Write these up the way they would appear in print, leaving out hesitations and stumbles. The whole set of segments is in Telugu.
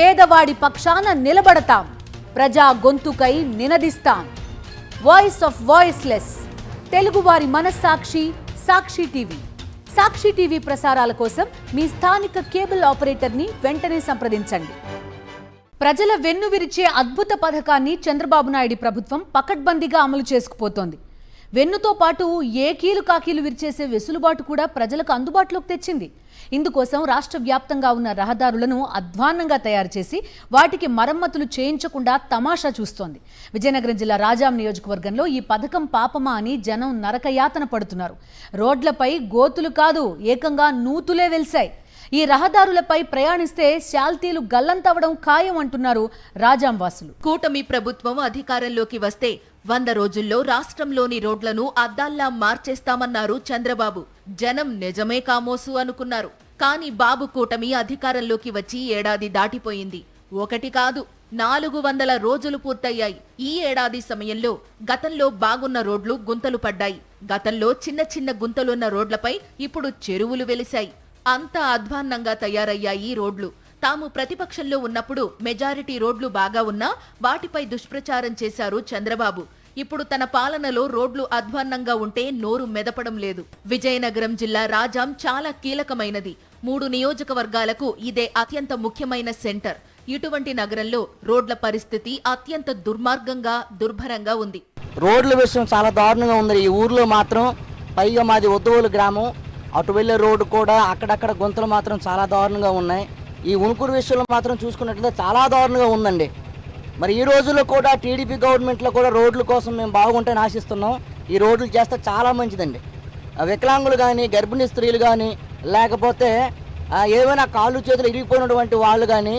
పేదవాడి పక్షాన నిలబడతాం, ప్రజా గొంతుకై నినదిస్తాం. వాయిస్ ఆఫ్ వాయిస్లెస్, తెలుగువారి మనస్సాక్షి సాక్షి టీవీ. సాక్షి టీవీ ప్రసారాల కోసం మీ స్థానిక కేబుల్ ఆపరేటర్ని వెంటనే సంప్రదించండి. ప్రజల వెన్నువిరిచే అద్భుత పథకాన్ని చంద్రబాబు నాయుడు ప్రభుత్వం పకడ్బందీగా అమలు చేసుకుపోతోంది. వెన్నుతో పాటు ఏ కీలు కాకీలు విరిచేసే వెసులుబాటు కూడా ప్రజలకు అందుబాటులోకి తెచ్చింది. ఇందుకోసం రాష్ట్ర వ్యాప్తంగా ఉన్న రహదారులను అధ్వాన్నంగా తయారు చేసి వాటికి మరమ్మతులు చేయించకుండా తమాషా చూస్తోంది. విజయనగరం జిల్లా రాజాం నియోజకవర్గంలో ఈ పథకం పాపమా అని జనం నరకయాతన పడుతున్నారు. రోడ్లపై గోతులు కాదు, ఏకంగా నూతులే వెలిశాయి. ఈ రహదారులపై ప్రయాణిస్తే శాల్తీలు గల్లంతవడం ఖాయం అంటున్నారు రాజాం వాసులు. కూటమి ప్రభుత్వం అధికారంలోకి వస్తే 100 రోజుల్లో రాష్ట్రంలోని రోడ్లను అద్దాల్లా మార్చేస్తామన్నారు చంద్రబాబు. జనం నిజమే కామోసు అనుకున్నారు. కానీ బాబు కూటమి అధికారంలోకి వచ్చి ఏడాది దాటిపోయింది. ఒకటి కాదు, 400 రోజులు పూర్తయ్యాయి. ఈ ఏడాది సమయంలో గతంలో బాగున్న రోడ్లు గుంతలు పడ్డాయి. గతంలో చిన్న చిన్న గుంతలున్న రోడ్లపై ఇప్పుడు చెరువులు వెలిశాయి. అంత అధ్వాన్నంగా తయారయ్యాయి రోడ్లు. తాము ప్రతిపక్షంలో ఉన్నప్పుడు మెజారిటీ రోడ్లు బాగా ఉన్నా వాటిపై దుష్ప్రచారం చేశారు చంద్రబాబు. ఇప్పుడు తన పాలనలో రోడ్లు అధ్వాన్నంగా ఉంటే నోరు మెదపడం లేదు. విజయనగరం జిల్లా రాజాం చాలా కీలకమైనది. 3 నియోజకవర్గాలకు ఇదే అత్యంత ముఖ్యమైన సెంటర్. ఇటువంటి నగరంలో రోడ్ల పరిస్థితి అత్యంత దుర్మార్గంగా దుర్భరంగా ఉంది. రోడ్ల విషయం చాలా దారుణంగా ఉంది. ఈ ఊర్లో మాత్రం, పైగా మాది ఒద్దోలు గ్రామం, అటు వెళ్లే రోడ్డు కూడా అక్కడక్కడ గుంతలు మాత్రం చాలా దారుణంగా ఉన్నాయి. ఈ ఉనుకూరు విషయంలో మాత్రం చూసుకున్నట్లయితే చాలా దారుణంగా ఉందండి. మరి ఈ రోజుల్లో కూడా టీడీపీ గవర్నమెంట్లో కూడా రోడ్ల కోసం మేము బాగుంటాయని ఆశిస్తున్నాం. ఈ రోడ్లు చేస్తే చాలా మంచిదండి. వికలాంగులు కానీ, గర్భిణీ స్త్రీలు కానీ, లేకపోతే ఏమైనా కాళ్ళు చేతులు ఇరిగిపోయినటువంటి వాళ్ళు కానీ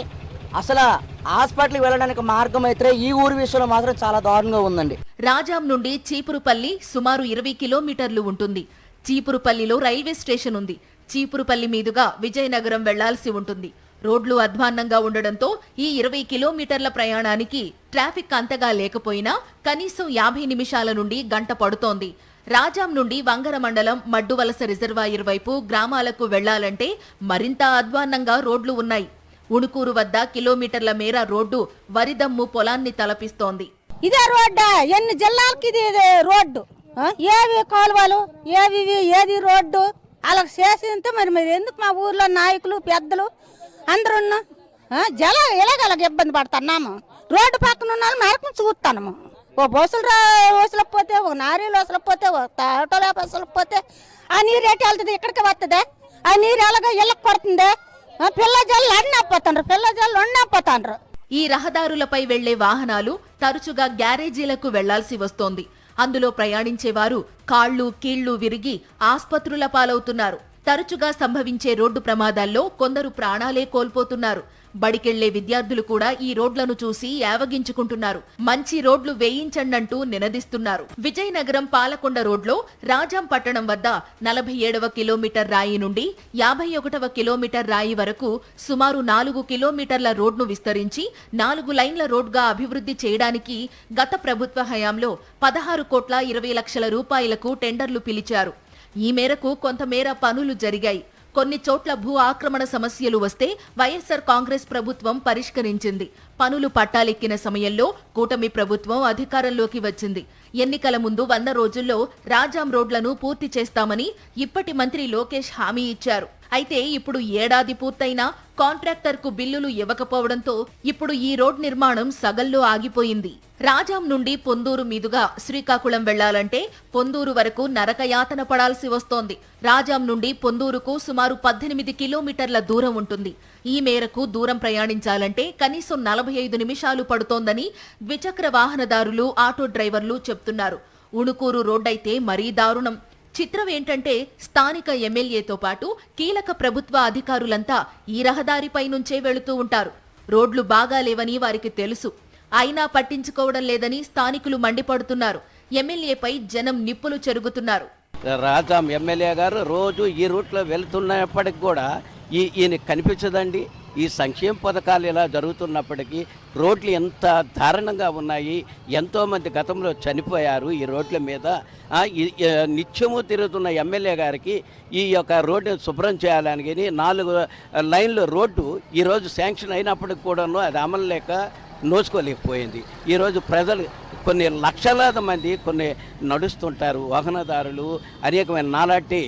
అసలు హాస్పిటల్కి వెళ్ళడానికి మార్గం అయితే ఈ ఊరి విషయంలో మాత్రం చాలా దారుణంగా ఉందండి. రాజాం నుండి చీపురుపల్లి సుమారు 20 కిలోమీటర్లు ఉంటుంది. చీపురుపల్లిలో రైల్వే స్టేషన్ ఉంది. చీపురుపల్లి మీదుగా విజయనగరం వెళ్లాల్సి ఉంటుంది. రోడ్లు అధ్వాన్నంగా ఉండడంతో ఈ 20 కిలోమీటర్ల ప్రయాణానికి ట్రాఫిక్ అంతగా లేకపోయినా కనీసం 50 నిమిషాల నుండి గంట పడుతోంది. రాజాం నుండి వంగర మండలం మడ్డువలస రిజర్వాయర్ వైపు గ్రామాలకు వెళ్లాలంటే మరింత అధ్వాన్నంగా రోడ్లు ఉన్నాయి. ఉణుకూరు వద్ద కిలోమీటర్ల మేర రోడ్డు వరిదమ్ము పొలాన్ని తలపిస్తోంది. ఇదే రోడ్డా? ఎన్ని జిల్లాలకి ఇది రోడ్డు? ఏవి కాలువలు, ఏది రోడ్డు అలా చేసింటే మరి ఎందుకు మా ఊర్లో నాయకులు పెద్దలు అందరూ జల ఇలాగ ఇబ్బంది పడుతున్నాము. రోడ్డు పక్కన ఉన్న వాళ్ళు నరకం చూస్తాము. ఓ బస్సులు వసలపోతే, ఓ నారీలు వసలపోతే, ఓ ఆటోలో వసలపోతే ఆ నీరు ఎటు వెళ్తుంది? ఇక్కడికి వస్తుంది. ఆ నీరు ఎలాగ ఇళ్ళకి పడుతుంది. పిల్ల జల్లు అడినపోతాండ్రు. ఈ రహదారులపై వెళ్లే వాహనాలు తరచుగా గ్యారేజీలకు వెళ్లాల్సి వస్తోంది. అందులో ప్రయాణించేవారు కాళ్లు కీళ్లు విరిగి ఆస్పత్రుల పాలవుతున్నారు. తరచుగా సంభవించే రోడ్డు ప్రమాదాల్లో కొందరు ప్రాణాలే కోల్పోతున్నారు. బడికెళ్లే విద్యార్థులు కూడా ఈ రోడ్లను చూసి యావగించుకుంటున్నారు. మంచి రోడ్లు వేయించండంటూ నినదిస్తున్నారు. విజయనగరం పాలకొండ రోడ్లో రాజాం పట్టణం వద్ద 47వ కిలోమీటర్ రాయి నుండి 51వ కిలోమీటర్ రాయి వరకు సుమారు 4 కిలోమీటర్ల రోడ్ను విస్తరించి 4 లైన్ల రోడ్గా అభివృద్ధి చేయడానికి గత ప్రభుత్వ హయాంలో 16,20,00,000 రూపాయలకు టెండర్లు పిలిచారు. ఈ మేరకు కొంతమేర పనులు జరిగాయి. కొన్ని చోట్ల భూ ఆక్రమణ సమస్యలు వస్తే వైఎస్ఆర్ కాంగ్రెస్ ప్రభుత్వం పరిష్కరించింది. పనులు పట్టాలెక్కిన సమయంలో కూటమి ప్రభుత్వం అధికారంలోకి వచ్చింది. ఎన్నికల ముందు 100 రోజుల్లో రాజాం రోడ్లను పూర్తి చేస్తామని ఇప్పటి మంత్రి లోకేష్ హామీ ఇచ్చారు. అయితే ఇప్పుడు ఏడాది పూర్తయినా కాంట్రాక్టర్కు బిల్లులు ఇవ్వకపోవడంతో ఇప్పుడు ఈ రోడ్ నిర్మాణం సగంలో ఆగిపోయింది. రాజాం నుండి పొందూరు మీదుగా శ్రీకాకుళం వెళ్లాలంటే పొందూరు వరకు నరకయాతన పడాల్సి వస్తోంది. రాజాం నుండి పొందూరుకు సుమారు 18 కిలోమీటర్ల దూరం ఉంటుంది. ఈ మేరకు దూరం ప్రయాణించాలంటే కనీసం 45 నిమిషాలు పడుతోందని ద్విచక్ర వాహనదారులు, ఆటో డ్రైవర్లు చెప్తున్నారు. ఉణుకూరు రోడ్డైతే మరీ దారుణం. చిత్రం ఏంటంటే స్థానిక ఎమ్మెల్యేతో పాటు కీలక ప్రభుత్వ అధికారులంతా ఈ రహదారిపై నుంచే వెళుతూ ఉంటారు. రోడ్లు బాగాలేవని వారికి తెలుసు. అయినా పట్టించుకోవడం లేదని స్థానికులు మండిపడుతున్నారు. ఎమ్మెల్యేపై జనం నిప్పులు చెరుగుతున్నారు. రాజాం ఎమ్మెల్యే గారు రోజు ఈ రూట్లో వెళ్తున్నప్పటికి కూడా ఈయన కనిపించదండి. ఈ సంక్షేమ పథకాలు ఇలా జరుగుతున్నప్పటికీ రోడ్లు ఎంత దారుణంగా ఉన్నాయి, ఎంతోమంది గతంలో చనిపోయారు ఈ రోడ్ల మీద. నిత్యము తిరుగుతున్న ఎమ్మెల్యే గారికి ఈ యొక్క రోడ్డుని శుభ్రం చేయాలని కానీ 4 లైన్ల రోడ్డు ఈరోజు శాంక్షన్ అయినప్పటికి కూడాను అది అమలు లేక నోచుకోలేకపోయింది. ఈరోజు ప్రజలు కొన్ని లక్షలాది మంది కొన్ని నడుస్తుంటారు, వాహనదారులు అనేకమైన నాలాంటి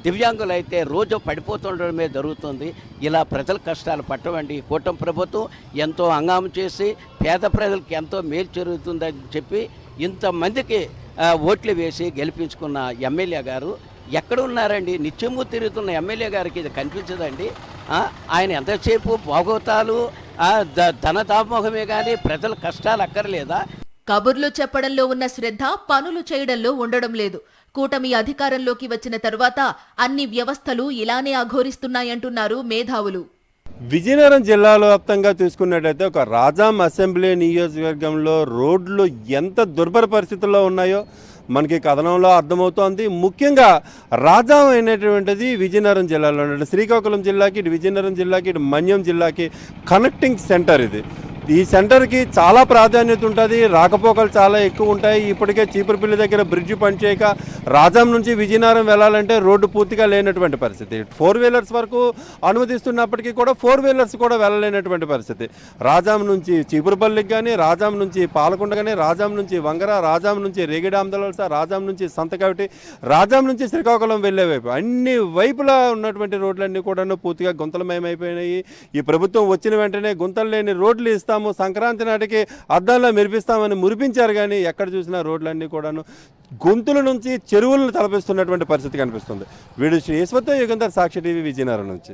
దివ్యాంగులు అయితే రోజు పడిపోతుండడమే జరుగుతుంది. ఇలా ప్రజల కష్టాలు పట్టవండి. కూటమి ప్రభుత్వం ఎంతో హంగామా చేసి పేద ప్రజలకు ఎంతో మేలు జరుగుతుందని చెప్పి ఇంతమందికి ఓట్లు వేసి గెలిపించుకున్న ఎమ్మెల్యే గారు ఎక్కడ ఉన్నారండి? నిత్యము తిరుగుతున్న ఎమ్మెల్యే గారికి ఇది కనిపించదండి. ఆయన ఎంతసేపు భోగవతాలు ధనదామోహమే కానీ ప్రజల కష్టాలు అక్కర్లేదా? కబుర్లు చెప్పడంలో ఉన్న శ్రద్ధ పనులు చేయడంలో ఉండడం లేదు. కూటమి అధికారంలోకి వచ్చిన తరువాత అన్ని వ్యవస్థలు ఇలానే అఘోరిస్తున్నాయంటున్నారు మేధావులు. విజయనగరం జిల్లాలో వ్యాప్తంగా చూసుకున్నట్టయితే ఒక రాజాం అసెంబ్లీ నియోజకవర్గంలో రోడ్లు ఎంత దుర్భర పరిస్థితుల్లో ఉన్నాయో మనకి కథనంలో అర్థమవుతోంది. ముఖ్యంగా రాజాం అనేటువంటిది విజయనగరం జిల్లాలో ఉన్నట్టు శ్రీకాకుళం జిల్లాకి, ఇటు విజయనగరం జిల్లాకి, ఇటు మన్యం జిల్లాకి కనెక్టింగ్ సెంటర్ ఇది. ఈ సెంటర్కి చాలా ప్రాధాన్యత ఉంటుంది, రాకపోకలు చాలా ఎక్కువ ఉంటాయి. ఇప్పటికే చీపురుపల్లి దగ్గర బ్రిడ్జి పనిచేయక రాజాం నుంచి విజయనగరం వెళ్ళాలంటే రోడ్డు పూర్తిగా లేనటువంటి పరిస్థితి. 4 వీలర్స్ వరకు అనుమతిస్తున్నప్పటికీ కూడా 4 వీలర్స్ కూడా వెళ్ళలేనటువంటి పరిస్థితి. రాజాం నుంచి చీపురుపల్లికి కానీ, రాజాం నుంచి పాలకొండ కానీ, రాజాం నుంచి వంగర, రాజాం నుంచి రేగిడాందలవలస, రాజాం నుంచి సంతకవిటి, రాజాం నుంచి శ్రీకాకుళం వెళ్ళే వైపు అన్ని వైపులా ఉన్నటువంటి రోడ్లన్నీ కూడా పూర్తిగా గుంతలమయమైపోయినాయి. ఈ ప్రభుత్వం వచ్చిన వెంటనే గుంతలు లేని రోడ్లు ఇస్తాము, సంక్రాంతి నాటికి అద్దాల్లో మెరిపిస్తామని మురిపించారు, కానీ ఎక్కడ చూసినా రోడ్లన్నీ కూడాను గొంతుల నుంచి చెరువులను తలపిస్తున్నటువంటి పరిస్థితి కనిపిస్తుంది. వీడు శ్రీ ఈశ్వర్ యుగంధర్, సాక్షి టీవీ, విజయనగరం నుంచి.